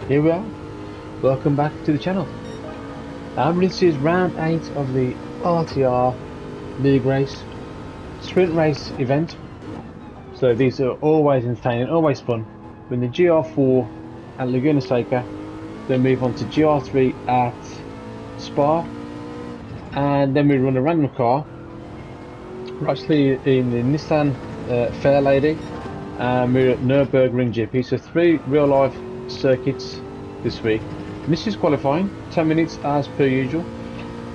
Here we are. Welcome back to the channel. This is round 8 of the RTR league race, sprint race event. So these are always entertaining, always fun. We're in the GR4 at Laguna Seca, then move on to GR3 at Spa, and then we run a random car. We're actually in the Nissan Fair Lady, and we're at Nürburgring GP. So 3 real life circuits this week. And this is qualifying, 10 minutes as per usual.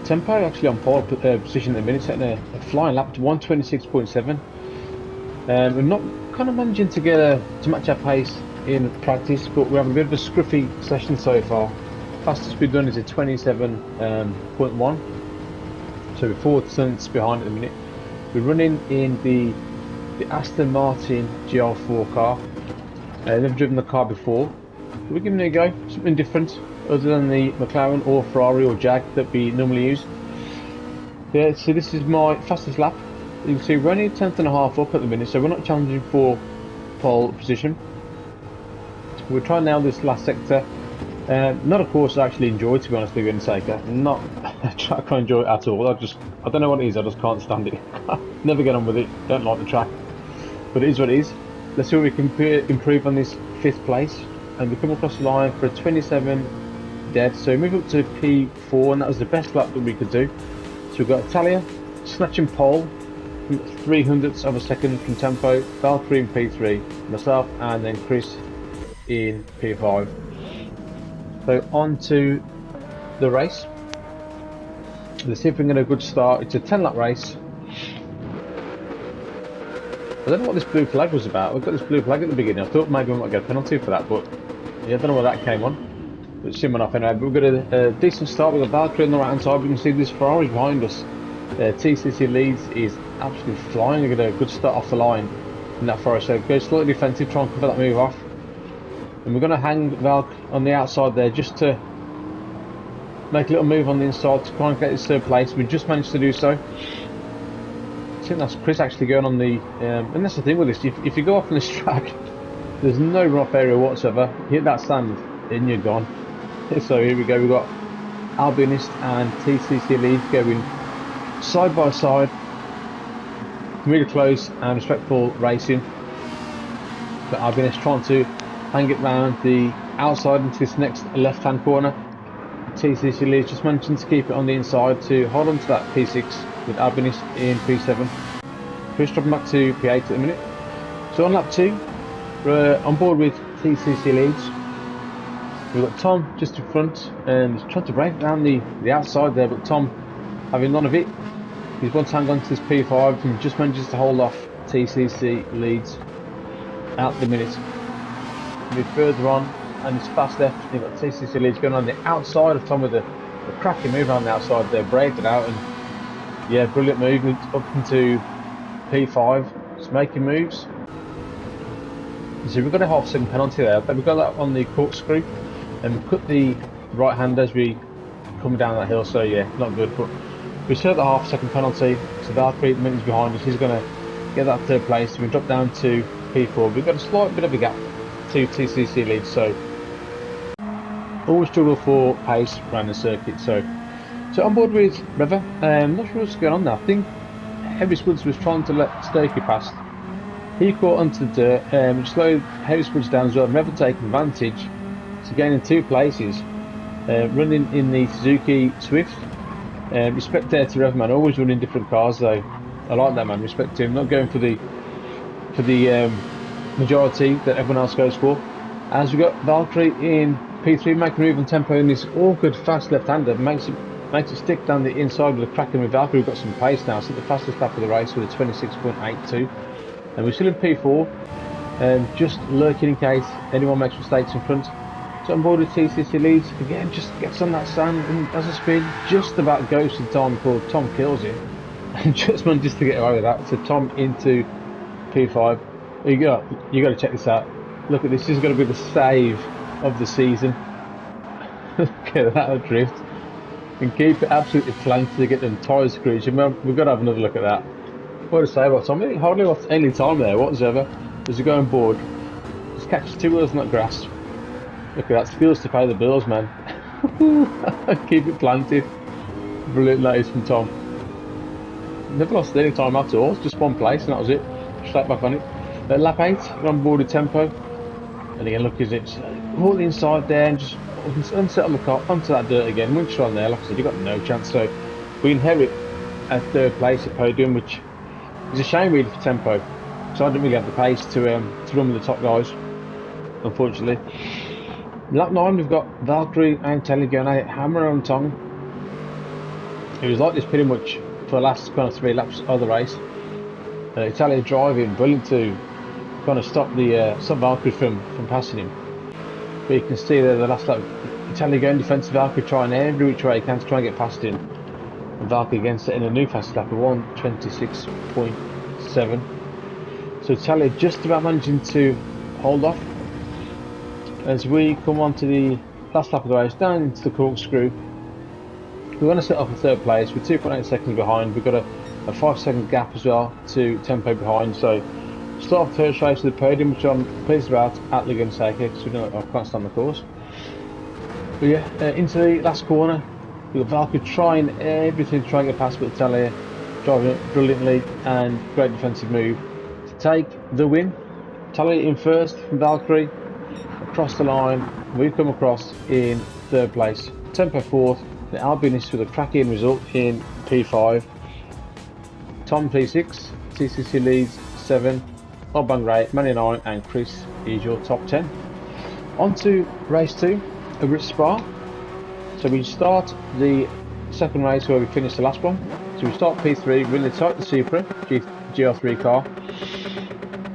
Tempo actually on pole position at the minute, setting a flying lap to 126.7. We're not kind of managing to get to match our pace in practice, but we're having a bit of a scruffy session so far. Fastest we've done is a 27.1, so we're 4 tenths behind at the minute. We're running in the Aston Martin GR4 car. Never driven the car before. We're giving it a go, something different other than the McLaren or Ferrari or Jag that we normally use. Yeah, so this is my fastest lap. You can see we're only a tenth and a half up at the minute, so we're not challenging for pole position. We're trying to nail this last sector. Not a course I actually enjoy, to be honest with you, in Seca. Not a track I enjoy at all. I don't know what it is, I just can't stand it. Never get on with it, don't like the track. But it is what it is. Let's see what we can improve on this 5th place. And we come across the line for a 27 dead, so we move up to P4, and that was the best lap that we could do. So we've got Italia snatching pole, 300ths of a second from tempo, Valkyrie in P3, myself, and then Chris in P5. So on to the race. Let's see if we can get a good start. It's a 10 lap race. I don't know what this blue flag was about. We've got this blue flag at the beginning. I thought maybe we might get a penalty for that, but yeah, I don't know where that came on. But it's simmering off anyway. But we've got a decent start. We've got Valkyrie on the right hand side. We can see this Ferrari behind us. TCC leads is absolutely flying. We've got a good start off the line in that Ferrari. So go slightly defensive, try and cover that move off. And we're going to hang Valk on the outside there just to make a little move on the inside to try and get this 3rd place. We just managed to do so. I think that's Chris actually going on the, and that's the thing with this, if you go off on this track, there's no rough area whatsoever. You hit that sand and you're gone. So here we go, we've got Albionist and TCC lead going side by side, really close and respectful racing. But Albionist trying to hang it round the outside into this next left hand corner. TCC lead just managing to keep it on the inside to hold on to that P6 with Albionist in P7. Chris dropping back to P8 at the minute. So on lap 2, we're on board with TCC leads. We've got Tom just in front and he's trying to break down the outside there, but Tom having none of it. He's wants to hang on to this P5 and just manages to hold off TCC leads at the minute. Move further on and it's fast left. You've got TCC leads going on the outside of Tom with a cracking move on the outside there, braved it out, and yeah, brilliant move up into P5. Just making moves. So we've got a half-second penalty there, but we've got that on the corkscrew, and we cut the right hand as we come down that hill. So yeah, not good. But we still have the half-second penalty. So Valkyrie minutes behind us. He's going to get that 3rd place. We drop down to P4. We've got a slight bit of a gap to TCC lead. So always struggle for pace around the circuit. So on board with Reva. Not sure what's going on now. I think Heavy Spuds was trying to let Stokey past. He caught onto the dirt, which slowed Heavy Spuds down as well. Reva taking advantage to gain in 2 places. Running in the Suzuki Swift. Respect there to Reva, man. Always running different cars though. I like that, man. Respect to him. Not going for the majority that everyone else goes for. As we got Valkyrie in P3, making a move on tempo in this awkward fast left-hander. Makes it stick down the inside with a cracking with Valkyrie. We've got some pace now. So the fastest lap of the race with a 26.82. And we're still in P4, just lurking in case anyone makes mistakes in front. So on board with TCC leads, again just gets on that sand and as a spin, just about goes to Tom, called Tom kills him, and just manages to get away with that. So Tom into P5. You got to check this out. Look at this, this is going to be the save of the season. Look at that drift. And keep it absolutely flanked to get them tyres screeched. We've got to have another look at that. What to say about Tom? He hardly lost any time there whatsoever. As we go on board, just catches 2 wheels on that grass. Look at that, skills to pay the bills, man. Keep it planted. Brilliant that is from Tom. Never lost any time at all, just one place and that was it. Straight back on it. Lap 8, we're on board with tempo. And again, look, is it all the inside there and just unsettle the car onto that dirt again. Once you're on there, like I said, you've got no chance. So we inherit at third place at podium, which is a shame really for tempo. So I didn't really have the pace to run with the top guys, unfortunately. Lap 9, we've got Valkyrie and Telly going at it, hammer on tongue. It was like this pretty much for the last kind of 3 laps of the race. Italia driving, brilliant to kind of stop the Valkyrie from passing him. But you can see there the last lap, Italia going defensive, Valkyrie trying every which way he can to try and get past him. And Valkyrie again setting a new fast lap of 1:26.7. So Italia just about managing to hold off. As we come on to the last lap of the race, down into the corkscrew, we're going to set off in third place with 2.8 seconds behind. We've got a 5-second gap as well to tempo behind. So start off first race with the podium, which I'm pleased about at Laguna because we know I can't stand the course. But yeah, into the last corner, we've got Valkyrie trying everything to try and get past, but Italia driving it brilliantly and great defensive move to take the win. Italia in first from Valkyrie. Across the line, we've come across in third place. Tempo fourth, the Albinist with a cracking result in P5. Tom P6, CCC leads 7, Oban Ray, Manny 9, and Chris is your top 10. On to race 2, over at Spa. So we start the second race where we finished the last one. So we start P3, really tight the Supra, GR3 car.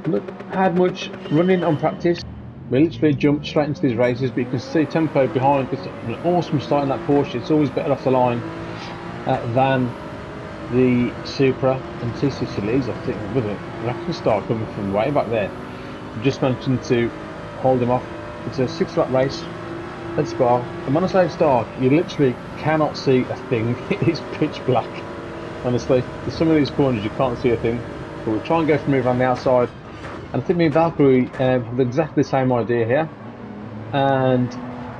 Look, had much running on practice. We literally jumped straight into these races, but you can see tempo behind. It's an awesome start in that Porsche. It's always better off the line than the Supra, and CCC leads, I think, with a racking start coming from way back there. Just managing to hold him off. It's a 6-lap race at Spa, and when I say start, you literally cannot see a thing. It is pitch black, honestly. There's some of these corners you can't see a thing, but we'll try and go for a move around the outside. And I think me and Valkyrie have exactly the same idea here. And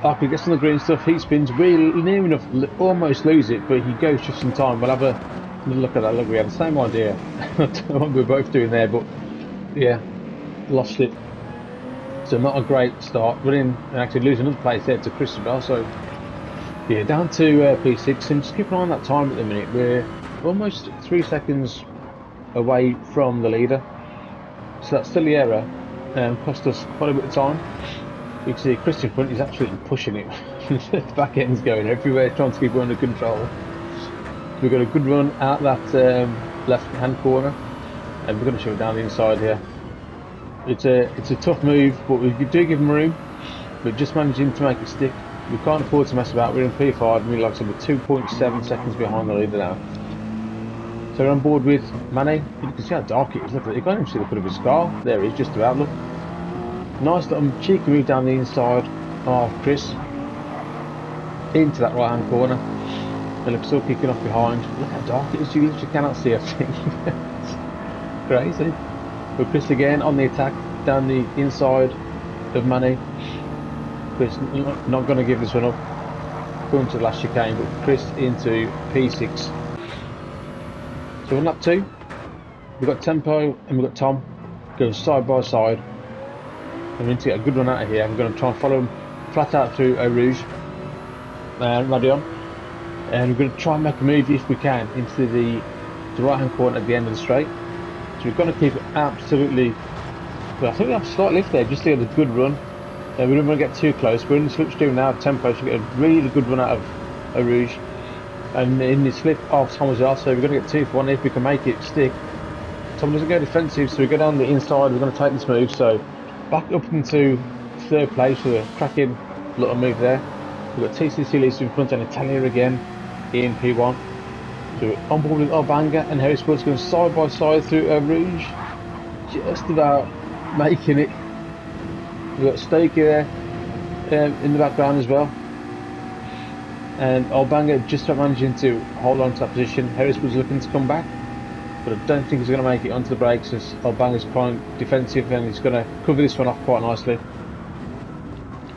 Valkyrie gets on the green stuff, he spins, we near enough almost lose it, but he goes just in time. We'll have a look at that. Look, we had the same idea. I don't know what we were both doing there, but yeah, lost it. So not a great start. Running and actually losing another place there to Chris as well. So yeah, down to P6, and just keep an eye on that time at the minute. We're almost 3 seconds away from the leader. So that's still the error, cost us quite a bit of time. You can see Chris in front is absolutely pushing it. The back end's going everywhere, trying to keep it under control. We've got a good run out that left hand corner, and we're going to shove it down the inside here. It's a tough move, but we do give him room, but just managing to make it stick. We can't afford to mess about. We're in P5, and like I said, we're 2.7 seconds behind the leader now. So we're on board with Manny. You can see how dark it is. Look, you can't even see the foot of his car. There he is, just about. Look, nice little cheeky move down the inside of Chris into that right hand corner. And looks still kicking off behind. Look how dark it is. You literally cannot see a thing. It's crazy. But Chris again on the attack down the inside of Manny. Chris not going to give this one up. Going to the last chicane, but Chris into P6. So on lap 2, we've got Tempo and we've got Tom going side by side. I'm going to get a good run out of here. I'm going to try and follow him flat out through Eau Rouge and Radion. And we're going to try and make a move if we can into the right hand corner at the end of the straight. So we're going to keep it absolutely, well, I think we have a slight lift there just to get a good run. We don't want to get too close. We're in the slipstream now, Tempo, so we get a really good run out of Eau Rouge. And in the slip of Tom as well, so we're going to get 2 for 1 if we can make it stick. Tom doesn't go defensive, so we go down the inside. We're going to take this move, so back up into third place with a cracking little move there. We've got TCC Lisa in front and Italia again in P1. So we're on board with Albanga and Harry Sports going side by side through Eau Rouge, just about making it. We've got Stokey there in the background as well. And Albanga just about managing to hold on to that position. Harris was looking to come back, but I don't think he's going to make it onto the brakes as Albanga's quite defensive and he's going to cover this one off quite nicely.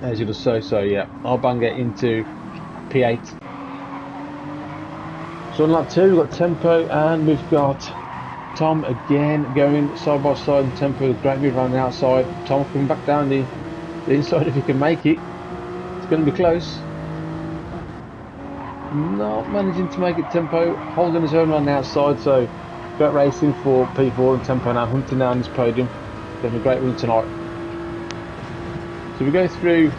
as you'll say. So yeah, I'll bang it into P8. So on lap 2 we've got Tempo and we've got Tom again going side by side in Tempo with great move around the outside. Tom coming back down the inside if he can make it. It's going to be close. Not managing to make it. Tempo holding his own on the outside, so great racing for P4 and Tempo now hunting down this podium. Having a great run tonight. So we go through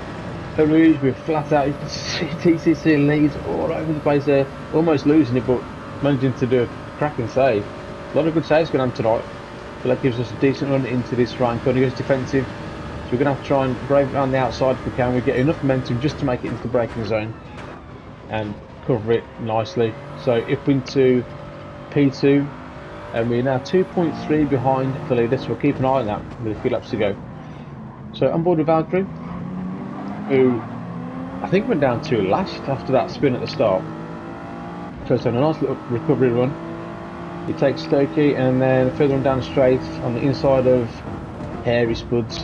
a Rouge, we're flat out. You can see TCC leads all over the place there, almost losing it, but managing to do a cracking save. A lot of good saves going on tonight, but that gives us a decent run into this rank. Only goes defensive, so we're going to have to try and brave it on the outside if we can. We get enough momentum just to make it into the braking zone and cover it nicely. So up into P2, and we're now 2.3 behind the leader, so we'll keep an eye on that with a few laps to go. So on board with Valkyrie, who I think went down 2 last after that spin at the start. So it's on a nice little recovery run. He takes Stokey and then further on down straight on the inside of Hairy Spuds.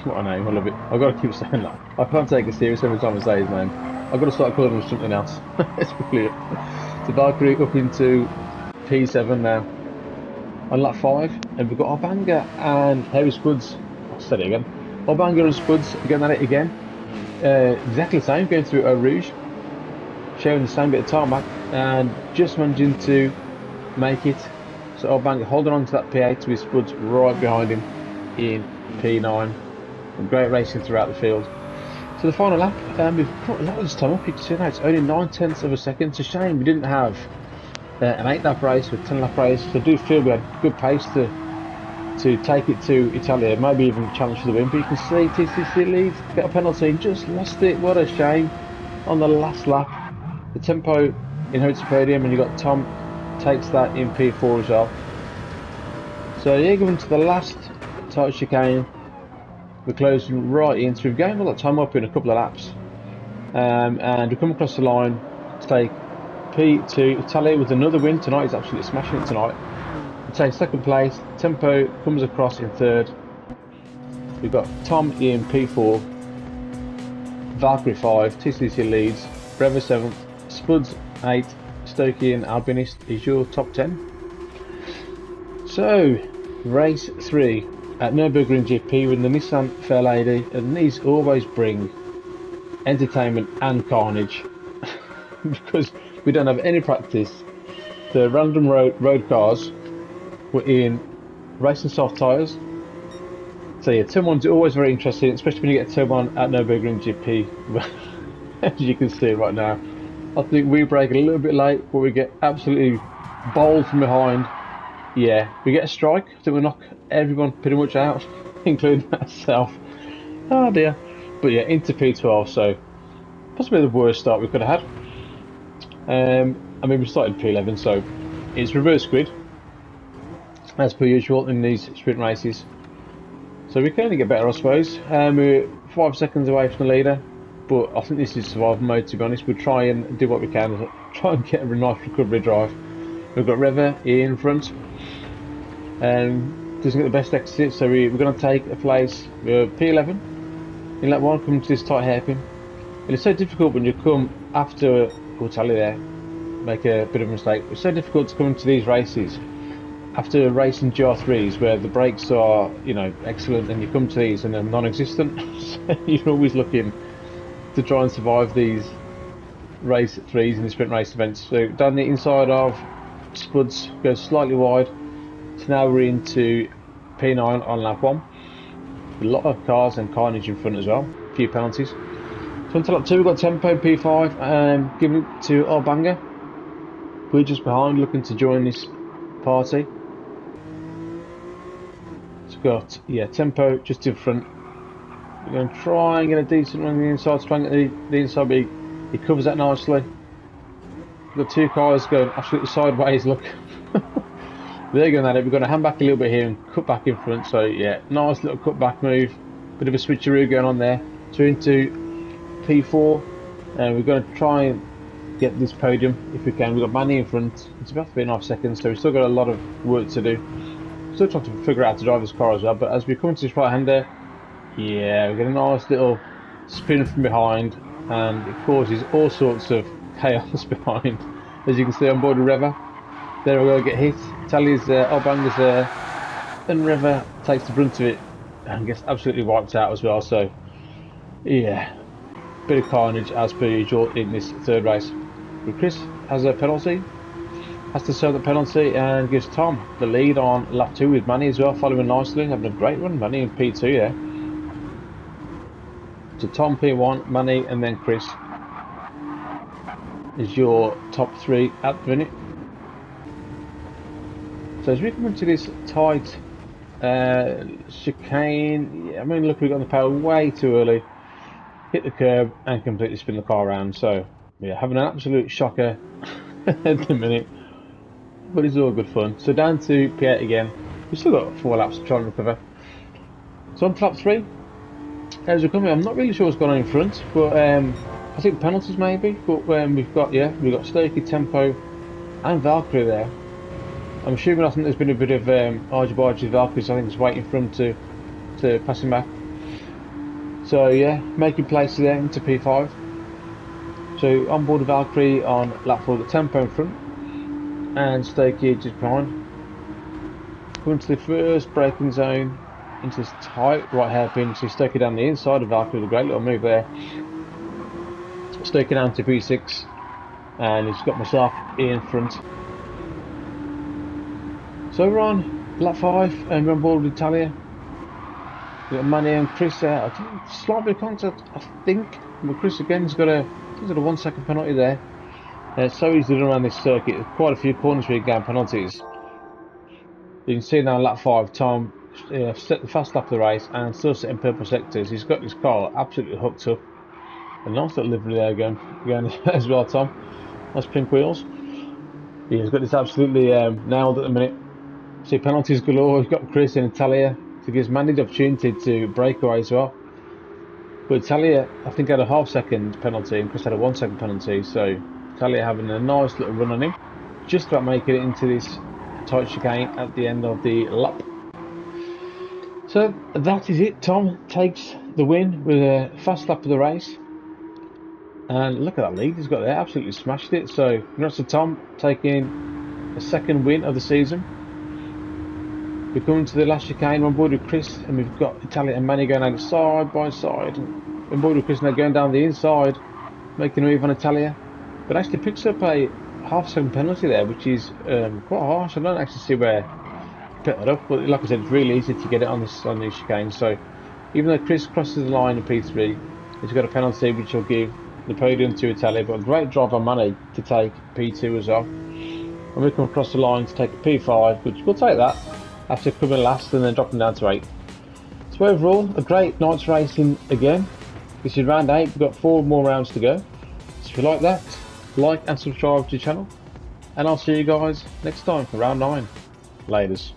What a name, I love it. I've got to keep saying that. I can't take it serious every time I say his name. I've got to start calling him something else. It's brilliant. So Valkyrie up into P7 now. On lap 5, and we've got Orbanger and Hairy Spuds. I'll say it again. Orbanger and Spuds again at it again. Exactly the same, going through Eau Rouge, sharing the same bit of tarmac, and just managing to make it. So Orbanger holding on to that P8 with Spuds right behind him in P9. And great racing throughout the field. So the final lap, we've put a lot of this time up. You can see now it's only 9/10 of a second. It's a shame we didn't have an 8-lap race or 10-lap race. So I do feel we had good pace to take it to Italia, maybe even challenge for the win. But you can see TCC leads, get a penalty, and just lost it. What a shame on the last lap. The Tempo inherits the podium, and you got Tom takes that in P4 as well. So yeah, going to the last tight chicane. We're closing right in, so we've gained a lot of time up in a couple of laps, and we come across the line to take P2. Italia with another win tonight. He's absolutely smashing it tonight. We take second place. Tempo comes across in third. We've got Tom in P4, Valkyrie 5, TCC leads, Brevo 7th, Spuds 8, Stokey and Albinist is your top 10. So race 3 at Nürburgring GP with the Nissan Fair Lady, and these always bring entertainment and carnage because we don't have any practice. The random road cars were in racing soft tyres. So yeah, turn 1's always very interesting, especially when you get turn 1 at Nürburgring GP. As you can see right now, I think we brake a little bit late, but we get absolutely bowled from behind. Yeah, we get a strike. I think we knock everyone pretty much out, including myself. Oh dear. But yeah, into P12, so possibly the worst start we could have had. I mean, we started P11, so it's reverse grid, as per usual in these sprint races. So we can only get better, I suppose. We're 5 seconds away from the leader, but I think this is survival mode, to be honest. We'll try and do what we can, try and get a nice recovery drive. We've got Reva in front, and doesn't get the best exit, so we're going to take a place P11 in lap 1, coming to this tight hairpin. And it's so difficult when you come after, I'll tell you there, make a bit of a mistake. It's so difficult to come into these races after racing GR3s where the brakes are, you know, excellent, and you come to these and they're non-existent. So you're always looking to try and survive these race 3s in the sprint race events. So down the inside of Spuds, goes slightly wide. So now we're into P9 on lap 1. A lot of cars and carnage in front as well. A few penalties. So until lap 2 we've got Tempo P5 and giving it to Orbanger. We're just behind, looking to join this party. So we've got, yeah, Tempo just in front. We're going to try and get a decent run on the inside, trying to get the inside, but he covers that nicely. We've got 2 cars going absolutely sideways, look. They're going at it. We're going to hand back a little bit here and cut back in front. So yeah, nice little cut back move. Bit of a switcheroo going on there. So into P4, and we're going to try and get this podium if we can. We've got Manny in front. It's about 3.5 seconds, so we've still got a lot of work to do. Still trying to figure out how to drive this car as well. But as we come to this right hander, yeah, we get a nice little spin from behind, and it causes all sorts of chaos behind. As you can see on board the Rever, there we go, get hit. Tally's Obanga's there, and Rever takes the brunt of it and gets absolutely wiped out as well. So yeah, bit of carnage as per usual in this third race. But Chris has a penalty, has to serve the penalty, and gives Tom the lead on lap 2 with Manny as well, following nicely, having a great run. Manny in P2 there. So Tom P1, Manny, and then Chris is your top 3 at the minute. So as we come into this tight chicane, I mean, look, we got on the power way too early, hit the curb and completely spin the car around. So yeah, having an absolute shocker at the minute, but it's all good fun. So down to P8 again. We've still got 4 laps to try and recover. So on to lap 3. As we're coming, I'm not really sure what's going on in front, but I think penalties maybe. But we've got Stakey, Tempo, and Valkyrie there. I'm assuming, I think there's been a bit of argy-bargy with Valkyrie, so I think it's waiting for him to pass him back. So yeah, making places there into P5. So on board the Valkyrie on lap 4, the Tempo in front, and Stakey just behind. Coming to the first braking zone, into this tight right hairpin, so Stakey down the inside of Valkyrie with a great little move there. Stakey down to P6, and he's got myself in front. So we're on lap 5, and we're on board with Italia. We've got Manny and Chris there. I think slight bit of contact, I think. But Chris again's got a 1 second penalty there. So easy to run around this circuit. There's quite a few corners where you gain penalties. You can see now in lap 5, Tom set the fast lap of the race and still sitting purple sectors. He's got this car absolutely hooked up. A nice little livery there going as well, Tom. Nice pink wheels. Yeah, he's got this absolutely nailed at the minute. See, penalties galore. We've got Chris and Italia to give Manny the opportunity to break away as well. But Italia, I think, had a ½ second penalty, and Chris had a 1 second penalty. So Italia having a nice little run on him, just about making it into this tight chicane at the end of the lap. So that is it. Tom takes the win with a fast lap of the race. And look at that lead he's got there, absolutely smashed it. So congrats to Tom, taking a second win of the season. We're coming to the last chicane. We're on board with Chris, and we've got Italia and Manny going out side by side. And we're on board with Chris now, going down the inside, making a move on Italia. But actually picks up a ½ second penalty there, which is quite harsh. I don't actually see where he picked that up, but like I said, it's really easy to get it on these chicane. So even though Chris crosses the line in P3, he's got a penalty which will give the podium to Italia, but a great drive on Manny to take P2 as well. And we come across the line to take a P5, which we'll take that after coming last and then dropping down to 8. So overall, a great night's racing again. This is round 8, we've got 4 more rounds to go. So if you like that, like and subscribe to the channel, and I'll see you guys next time for round 9. Laters.